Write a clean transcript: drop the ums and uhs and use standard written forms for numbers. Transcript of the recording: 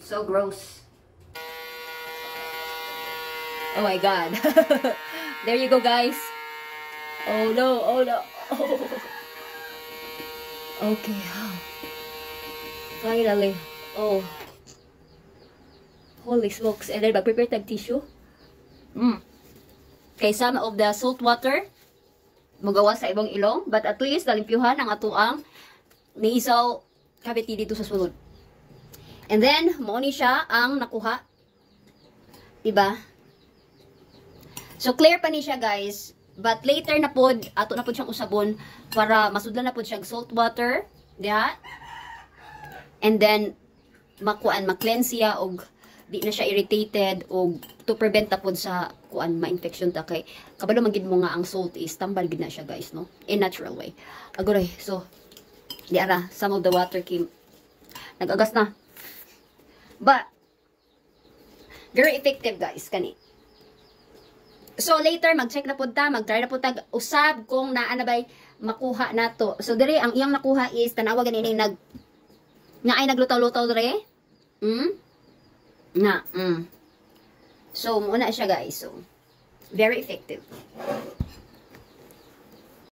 So gross. Oh my god. There you go, guys. Oh no, oh no. Oh. Okay. Finally. Oh. Holy smokes. And then mag-prepare tag tissue. Okay, some of the salt water magawa sa ibang ilong, but at least nalimpyuhan ang atuang niisaw cavity dito sa sulod. And then, mo ni siya ang nakuha. Diba? So, clear pa ni siya, guys. But later na pod, ato na pod siyang usabon para masudlan na pod siyang salt water. Diha? And then, ma-cleanse siya og di na siya irritated og to prevent na pod sa ma-infection ta kay kabalo magid mo nga ang salt is tambal gid na siya, guys, no? In natural way. Agoray, so, di ara, some of the water came. Nag-agas na. But, very effective, guys, kani. So, later, mag-check na po ta, mag-try na po ta, usab kung naa na ba'y makuha na to. So, dire, ang iyang nakuha is, tanawa ganini, nga ay naglutaw-lutaw dire. So, muna siya, guys. So, very effective.